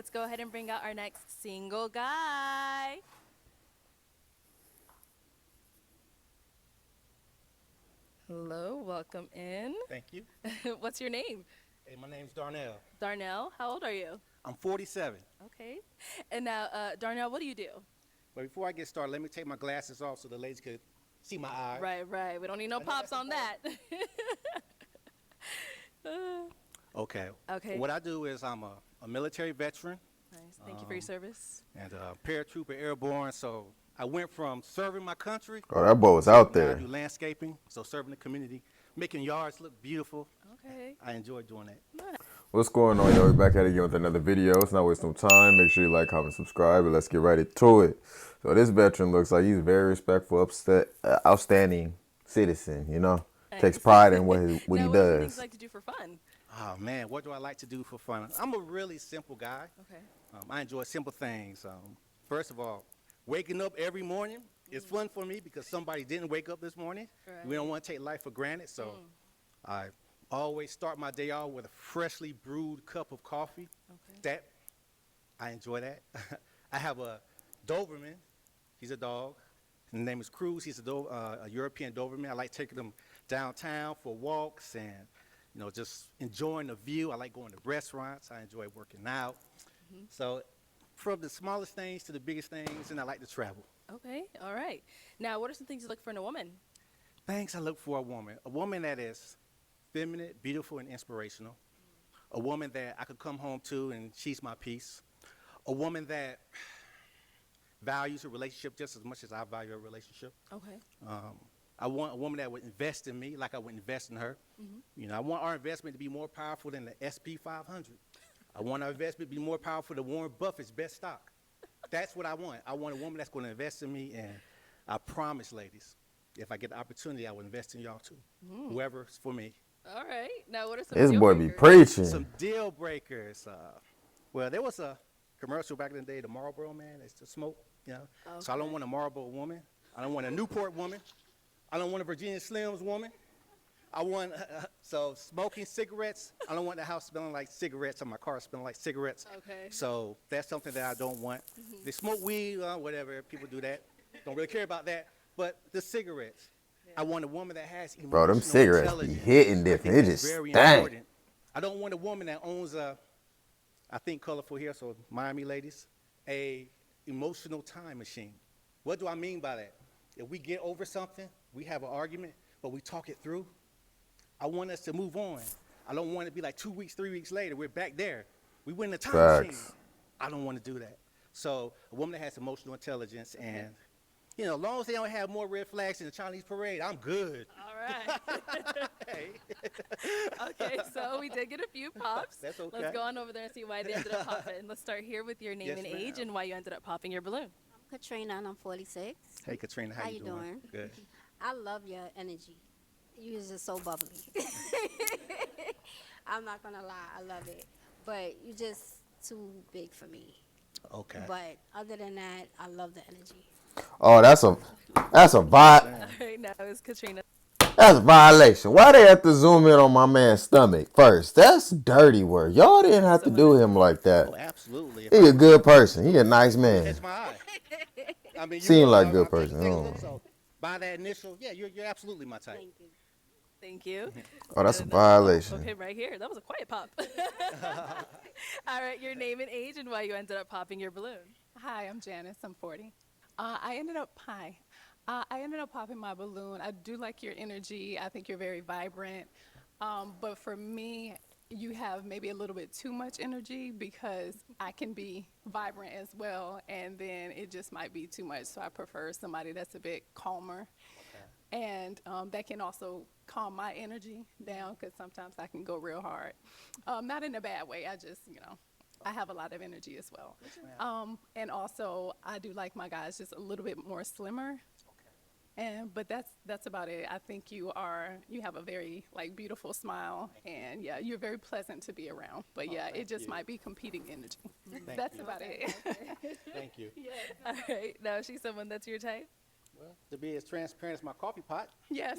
Let's go ahead and bring out our next single guy. Hello, welcome in. Thank you. What's your name? Hey, my name's Darnell. Darnell. How old are you? I'm 47. Okay. And now, Darnell, what do you do? But before I get started, let me take my glasses off so the ladies could see my eyes. Right, right. We don't need no I know pops that's on that. Okay. Okay. What I do is I'm a military veteran Nice. Thank you for your service. and a paratrooper airborne. So I went from serving my country. Oh, that boy was out Now I there. do landscaping, so serving the community, making yards look beautiful. Okay. I enjoy doing that. Nice. What's going on, y'all? We're back at it again with another video. Let's not waste no time. Make sure you like, comment, subscribe, and let's get right into it. So this veteran looks like he's a very respectful, outstanding citizen, you know? Nice. Takes pride in what Now, he what do you does. like to do for fun? Oh man, what do I like to do for fun? I'm a really simple guy. Okay. I enjoy simple things. First of all, waking up every morning is fun for me because somebody didn't wake up this morning. Right. We don't want to take life for granted, so I always start my day off with a freshly brewed cup of coffee. Okay. That I enjoy that. I have a Doberman. He's a dog. His name is Cruz. He's a European Doberman. I like taking him downtown for walks and just enjoying the view. I like going to restaurants. I enjoy working out. So from the smallest things to the biggest things, and I like to travel. Okay. All right. Now, what are some things you look for in a woman? Things I look for a woman that is feminine, beautiful, and inspirational. A woman that I could come home to and she's my peace. A woman that values a relationship just as much as I value a relationship. Okay. I want a woman that would invest in me like I would invest in her. I want our investment to be more powerful than the SP 500. I want our investment to be more powerful than Warren Buffett's best stock. That's what I want. I want a woman that's going to invest in me, and I promise, ladies, if I get the opportunity, I will invest in y'all too. Whoever's for me. All right. Now, what are some This deal boy be breakers? preaching. Some deal breakers. Well, there was a commercial back in the day, the Marlboro man, that's to smoke, So I don't want a Marlboro woman. I don't want a Newport woman. I don't want a Virginia Slims woman. I want, so smoking cigarettes, I don't want the house smelling like cigarettes or my car smelling like cigarettes. Okay. So that's something that I don't want. They smoke weed, whatever, people do that. Don't really care about that. But the cigarettes, I want a woman that has emotional Bro, them cigarettes be intelligence. hitting I think different. It that's just very stank. important. I don't want a woman that owns I think colorful here, so Miami ladies, a emotional time machine. What do I mean by that? If we get over something, we have an argument, but we talk it through, I want us to move on. I don't want it to be like 2 weeks, 3 weeks later, we're back there. We win the time machine. Facts. I don't want to do that. So a woman that has emotional intelligence and, as long as they don't have more red flags in the Chinese parade, I'm good. All right. Hey. Okay, so we did get a few pops. That's okay. Let's go on over there and see why they ended up popping. Let's start here with your name Yes, and age ma'am. and why you ended up popping your balloon. Katrina, and I'm 46. Hey, Katrina, how you doing? Good. I love your energy. You're just so bubbly. I'm not gonna lie, I love it. But you're just too big for me. Okay. But other than that, I love the energy. Oh, that's a All right, now it's Katrina. that's a violation. Why they have to zoom in on my man's stomach first? That's dirty work. Y'all didn't have to do him like that. Oh, absolutely. He a good person. He a nice man. Catch my eye. I mean, Seem like a I'm good taking person. a Oh. look, so by that initial, yeah, you're absolutely my type. Thank you. Thank you. Oh, that's a And, violation. Okay, right here. That was a quiet pop. All right, your name and age and why you ended up popping your balloon. Hi, I'm Janice. I'm 40. I ended up popping my balloon. I do like your energy. I think you're very vibrant. But for me, you have maybe a little bit too much energy because I can be vibrant as well, and then it just might be too much. So I prefer somebody that's a bit calmer. And that can also calm my energy down because sometimes I can go real hard. Not in a bad way. I just, I have a lot of energy as well. And also, I do like my guys just a little bit more slimmer. But that's about it. I think you have a very beautiful smile, and yeah, you're very pleasant to be around. But yeah, it just might be competing energy. That's you. about it. Thank you. All right, now is she someone that's your type? Well, to be as transparent as my coffee pot, Yes.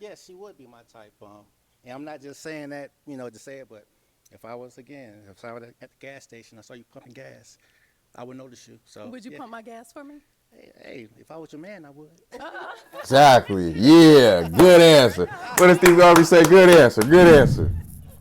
yes, she would be my type. And I'm not just saying that, to say it, but If I was at the gas station, I saw you pumping gas, I would notice you. So Would you yeah. pump my gas for me? Hey, if I was your man, I would. Exactly. Yeah. Good answer. What does Steve Harvey say? Good answer. Good answer.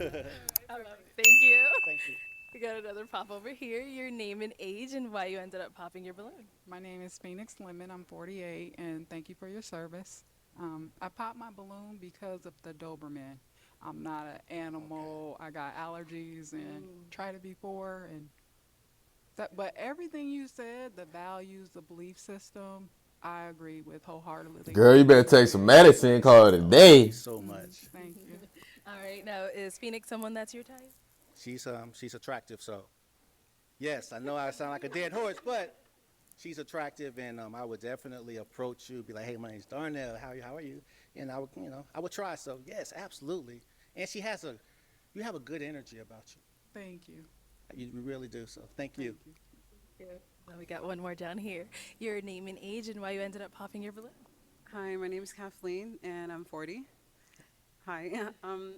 I love it. Thank you. Thank you. We got another pop over here. Your name and age and why you ended up popping your balloon. My name is Phoenix Lemon. I'm 48, and thank you for your service. I popped my balloon because of the Doberman. I'm not an animal. I got allergies and try to be poor and that. But everything you said, the values, the belief system, I agree with wholeheartedly. Girl, you better take some medicine. Call it a Thank day. you so much. Thank you. All right. Now, is Phoenix someone that's your type? She's attractive, so yes, I know I sound like a dead horse, but she's attractive, and I would definitely approach you, be like, "Hey, my name's Darnell. How are you?" And I would try. So yes, absolutely. And you have a good energy about you. Thank you. You really do. So thank you. Now we got one more down here. Your name and age and why you ended up popping your balloon. Hi, my name is Kathleen, and I'm 40. Hi.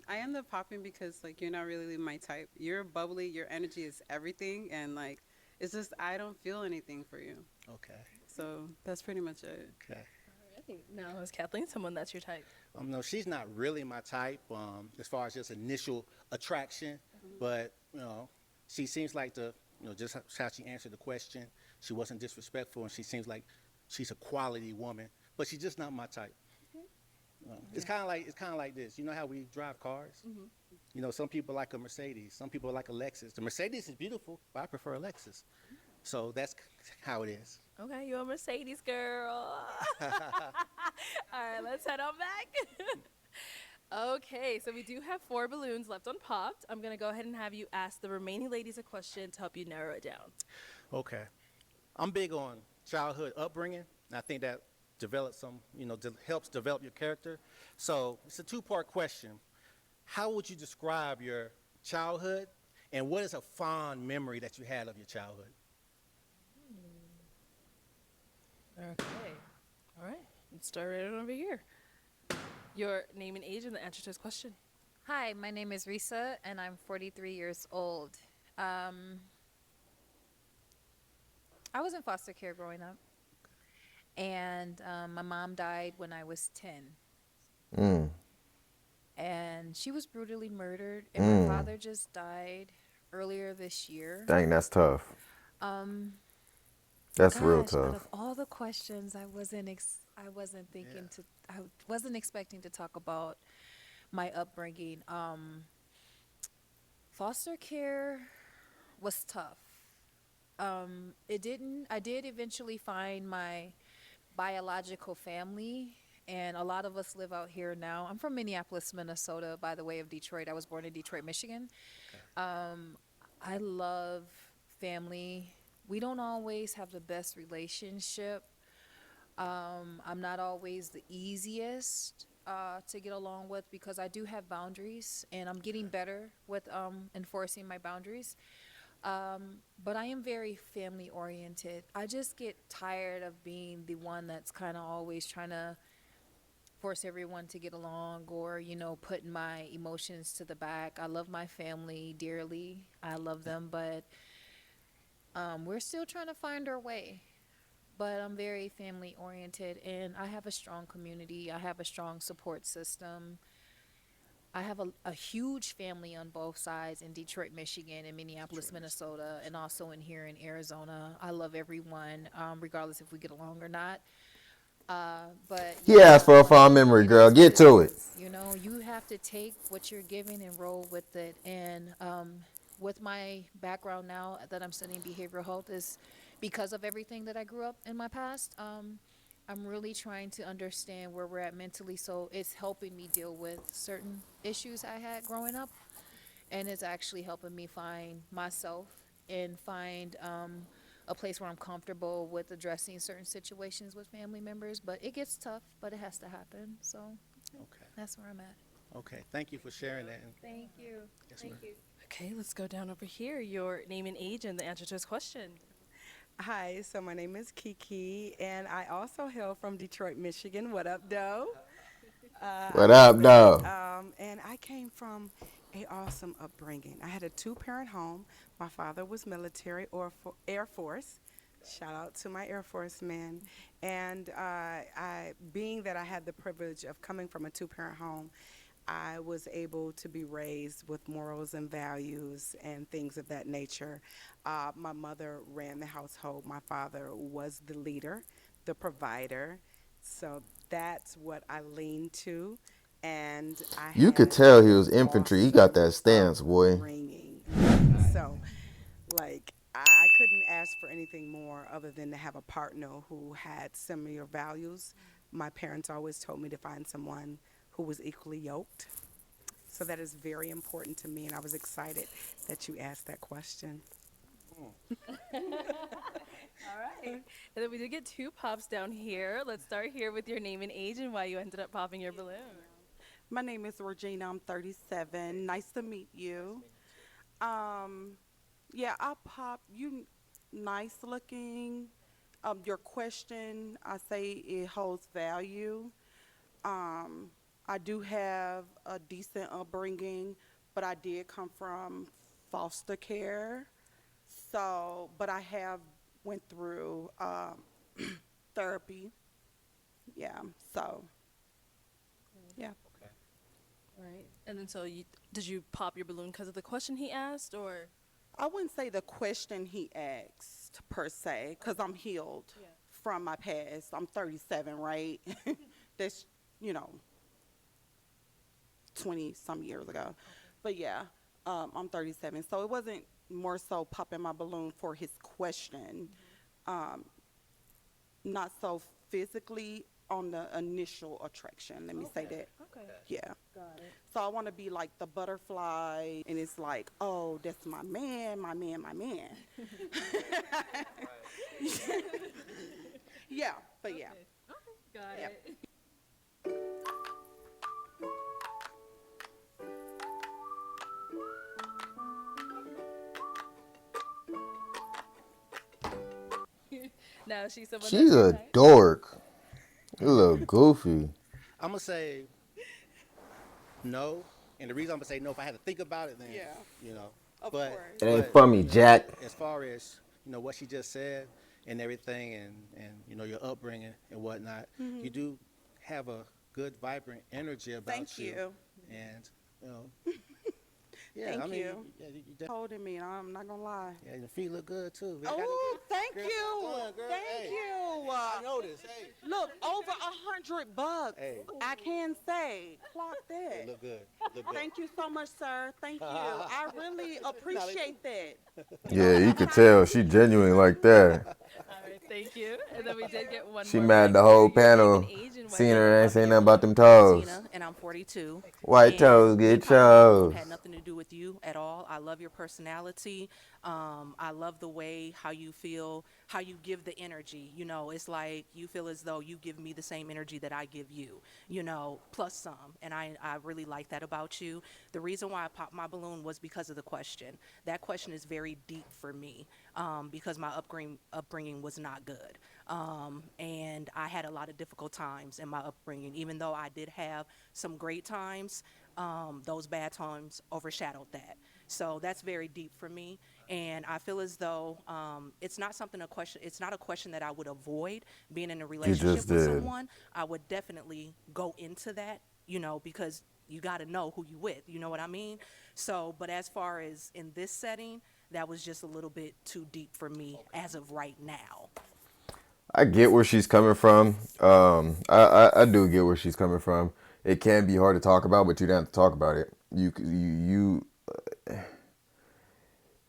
I ended up popping because, like, you're not really my type. You're bubbly, your energy is everything, and, like, it's just I don't feel anything for you. Okay. So that's pretty much it. Okay. Now, is Kathleen someone that's your type? No, she's not really my type as far as just initial attraction, but she seems like just how she answered the question. She wasn't disrespectful, and she seems like she's a quality woman, but she's just not my type. It's kind of like this. You know how we drive cars? Some people like a Mercedes, some people like a Lexus. The Mercedes is beautiful, but I prefer a Lexus. So that's how it is. Okay, you're a Mercedes girl. All right, let's head on back. Okay, so we do have 4 balloons left unpopped. I'm going to go ahead and have you ask the remaining ladies a question to help you narrow it down. Okay. I'm big on childhood upbringing, and I think that develops helps develop your character. So it's a 2-part question. How would you describe your childhood, and what is a fond memory that you had of your childhood? Okay. All right, let's start right on over here. Your name and age and the answer to this question. Hi, my name is Risa, and I'm 43 years old. I was in foster care growing up, and my mom died when I was 10. And she was brutally murdered, and my father just died earlier this year. Dang, that's tough. That's real Gosh, out tough. of all the questions, I wasn't expecting to talk about my upbringing. Foster care was tough. I did eventually find my biological family, and a lot of us live out here now. I'm from Minneapolis, Minnesota, by the way of Detroit. I was born in Detroit, Michigan. I love family. We don't always have the best relationship. I'm not always the easiest to get along with because I do have boundaries, and I'm getting better with enforcing my boundaries. But I am very family oriented. I just get tired of being the one that's kind of always trying to force everyone to get along or, putting my emotions to the back. I love my family dearly. I love them, but we're still trying to find our way. But I'm very family oriented, and I have a strong community. I have a strong support system. I have a huge family on both sides in Detroit, Michigan, and Minneapolis, Minnesota, and also in here in Arizona. I love everyone, regardless if we get along or not. But He asked for a fond memory, girl. Get to it. You have to take what you're given and roll with it. And with my background now that I'm studying behavioral health is because of everything that I grew up in my past. I'm really trying to understand where we're at mentally, so it's helping me deal with certain issues I had growing up, and it's actually helping me find myself and find a place where I'm comfortable with addressing certain situations with family members. But it gets tough, but it has to happen. So Okay. that's where I'm at. Okay. Thank you for sharing that. Thank you. Yes, ma'am. Okay, let's go down over here. Your name and age and the answer to this question. Hi, so my name is Kiki, and I also hail from Detroit, Michigan. What up, though? What up, though? And I came from a awesome upbringing. I had a two-parent home. My father was military or Air Force. Shout out to my Air Force men. And being that I had the privilege of coming from a two-parent home, I was able to be raised with morals and values and things of that nature. My mother ran the household. My father was the leader, the provider. So that's what I leaned to. And I You could had tell he an was infantry. He got awesome that stance, boy. upbringing. So, like, I couldn't ask for anything more other than to have a partner who had similar values. My parents always told me to find someone who was equally yoked. So that is very important to me, and I was excited that you asked that question. All right. And then we did get two pops down here. Let's start here with your name and age and why you ended up popping your balloon. My name is Regina. I'm 37. Nice to meet you. Um, yeah, I pop you nice looking. Your question, I say it holds value. Um, I do have a decent upbringing, but I did come from foster care. So, but I have went through therapy. Yeah. So, yeah. All right. And then so did you pop your balloon because of the question he asked or? I wouldn't say the question he asked per se, because I'm healed Yeah. from my past. I'm 37, right? That's, you know, 20 some years ago. But yeah, I'm 37. So it wasn't more so popping my balloon for his question, um, not so physically on the initial attraction. Let me say that. Okay. Yeah. Got it. So I want to be like the butterfly, and it's like, oh, that's my man, my man, my man. Yeah, but yeah. Got Yeah. it. Now she's someone She's that's your a type? dork. You look goofy. I'm gonna say no, and the reason I'm gonna say no, if I had to think about it, then Yeah. you know. Of but course. It ain't but for me, Jack. as far as what she just said and everything, and your upbringing and whatnot, you do have a good, vibrant energy about Thank you. and you know, yeah, Thank I mean, you. yeah, Holding me, I'm not gonna lie. yeah, your feet look good too. Oh, thank Girl, you. come on, girl. Thank Hey, you. I noticed. Hey, Look, over $100. Hey. I can say, clock they that. look good. Look good. Thank you so much, sir. Thank you. I really appreciate that. Yeah, you could tell she genuine like that. All right, thank you. And then we did get one She more mad back the here. whole Your name panel. and age and why Seen you her ended and up ain't saying popping nothing your about them balloon. toes. Tina, and I'm 42. White And toes, me get popping my balloon chose. had nothing to do with you at all. I love your personality. I love the way how you feel, how you give the energy. You know, it's like you feel as though you give me the same energy that I give you, you know, plus some. And I really like that about you. The reason why I popped my balloon was because of the question. That question is very deep for me because my upbringing was not good. And I had a lot of difficult times in my upbringing. Even though I did have some great times, those bad times overshadowed that. So that's very deep for me, and I feel as though it's not something a question. It's not a question that I would avoid being in a You relationship just with did. someone. I would definitely go into that, you know, because you got to know who you with. You know what I mean? So, but as far as in this setting, that was just a little bit too deep for me as of right now. I get where she's coming from. I do get where she's coming from. It can be hard to talk about, but you don't have to talk about it.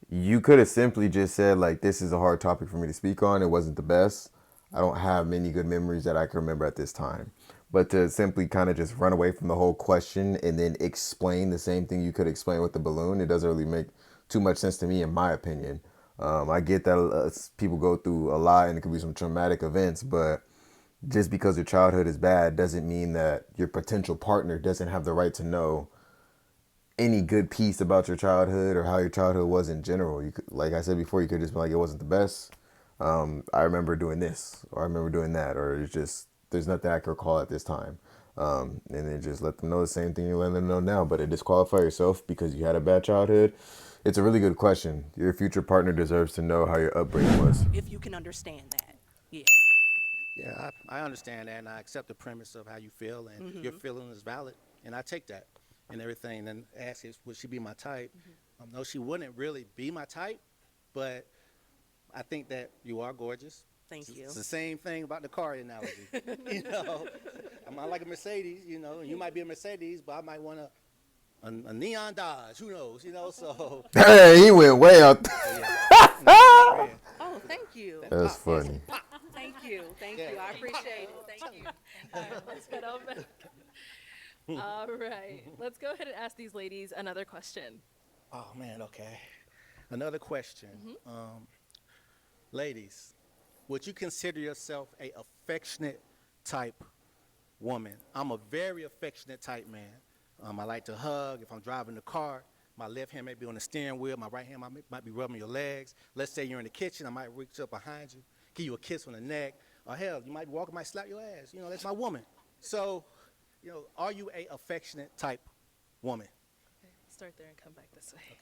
You could have simply just said like, this is a hard topic for me to speak on. It wasn't the best. I don't have many good memories that I can remember at this time. But to simply kind of just run away from the whole question and then explain the same thing you could explain with the balloon, it doesn't really make too much sense to me, in my opinion. I get that people go through a lot and it could be some traumatic events, but just because your childhood is bad doesn't mean that your potential partner doesn't have the right to know any good piece about your childhood or how your childhood was in general. You could, like I said before, you could just be like, it wasn't the best. I remember doing this, or I remember doing that, or it's just there's nothing I can recall at this time. And then just let them know the same thing you're letting them know now. But to disqualify yourself because you had a bad childhood, it's a really good question. Your future partner deserves to know how your upbringing was. If you can understand that. Yeah. Yeah, I understand that, and I accept the premise of how you feel, and your feeling is valid, and I take that and everything. And ask if would she be my type? No, she wouldn't really be my type, but I think that you are gorgeous. Thank you. It's the same thing about the car analogy. You know, I might like a Mercedes, you know, and you might be a Mercedes, but I might want a neon Dodge. Who knows? You know, so. Hey, he went way out. Yeah. Oh, thank you. That's funny. Thank you. Thank you. I appreciate it. Thank you. Let's head on back. All right. Let's go ahead and ask these ladies another question. Oh man, okay. Another question, ladies, would you consider yourself a affectionate type woman? I'm a very affectionate type man. I like to hug. If I'm driving the car, my left hand may be on the steering wheel, my right hand might be rubbing your legs. Let's say you're in the kitchen, I might reach up behind you, give you a kiss on the neck, or hell, you might be walking, might slap your ass. You know, that's my woman. So, you know, are you a affectionate type woman? Okay, start there and come back this way.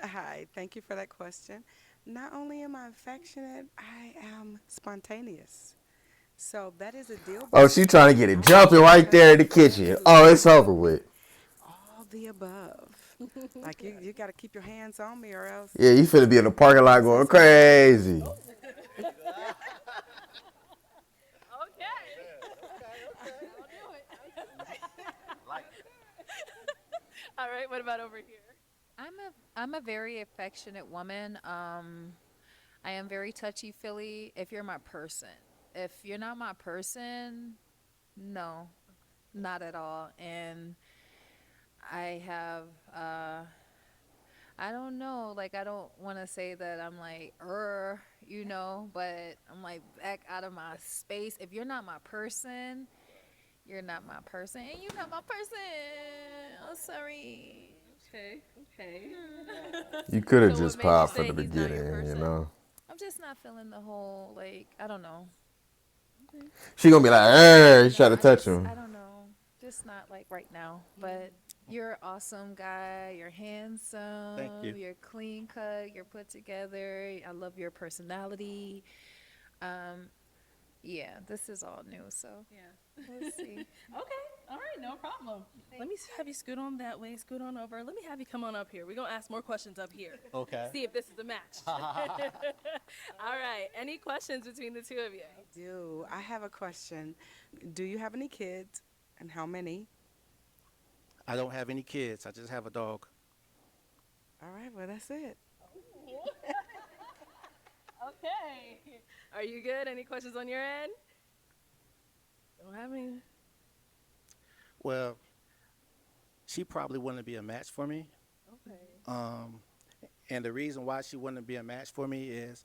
Hi, thank you for that question. Not only am I affectionate, I am spontaneous. So that is a deal. Oh, she trying to get it jumping right there in the kitchen. Oh, it's over with. All the above. Like you got to keep your hands on me or else. Yeah, you finna be in the parking lot going crazy. All right, what about over here? I'm a very affectionate woman. I am very touchy feely if you're my person. If you're not my person, no, not at all. And I have I don't know, like I don't want to say that I'm like you know, but I'm like back out of my space. If you're not my person, you're not my person, and you're not my person. Oh, sorry. Okay, okay. You could have So what just made you popped say from the he's not your beginning, you person? know. I'm just not feeling the whole, like, I don't know. She gonna be like, hey, try to touch him. I don't know. Just not like right now. But you're an awesome guy. You're handsome. Thank you. You're clean cut. You're put together. I love your personality. Yeah, this is all new, so Yeah. we'll see. Okay, all right, no problem. Let me have you scoot on that way, scoot on over. Let me have you come on up here. We're going to ask more questions up here. Okay. See if this is a match. All right, any questions between the two of you? Do I have a question? Do you have any kids, and how many? I don't have any kids. I just have a dog. All right, well that's it. Okay. Are you good? Any questions on your end? Don't have any. Well, she probably wouldn't be a match for me. Okay. And the reason why she wouldn't be a match for me is,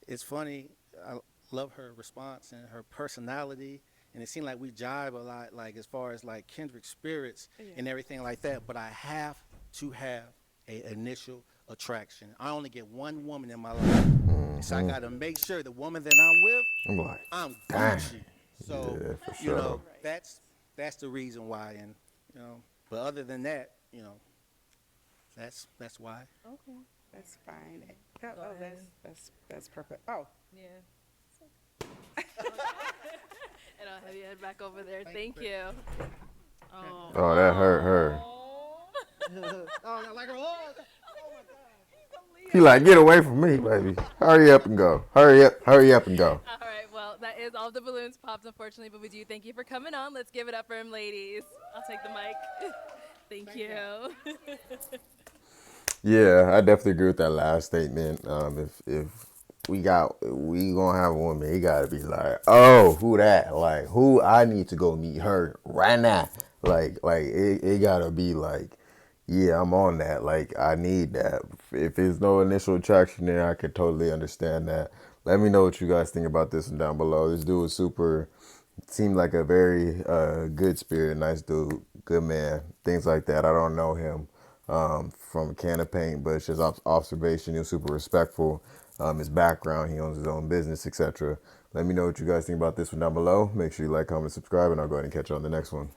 it's funny. I love her response and her personality, and it seemed like we jive a lot, like as far as like kindred spirits and everything like that. But I have to have an initial attraction. I only get one woman in my life, so I got to make sure the woman that I'm with, I'm like, I'm dang. Gucci. So Yeah, for you sure. know, that's the reason why, and you know. But other than that, you know, that's why. Okay. That's fine. Oh, that's perfect. Oh, Yeah. And I'll have you head back over there. Thank you. Oh. Oh, that hurt her. Oh, like her. He like, get away from me, baby. Hurry up and go. Hurry up and go. All right, well, that is all the balloons popped, unfortunately, but we do thank you for coming on. Let's give it up for him, ladies. I'll take the mic. Thank you. Yeah, I definitely agree with that last statement. If we gonna have a woman, it gotta be like, oh, who that? Like, who I need to go meet her right now. Like it gotta be like, yeah, I'm on that. Like, I need that. If there's no initial attraction there, I could totally understand that. Let me know what you guys think about this one down below. This dude was seemed like a very good spirit, nice dude, good man, things like that. I don't know him from a can of paint, but it's just observation. He was super respectful. His background, he owns his own business, etc. Let me know what you guys think about this one down below. Make sure you like, comment, subscribe, and I'll go ahead and catch you on the next one.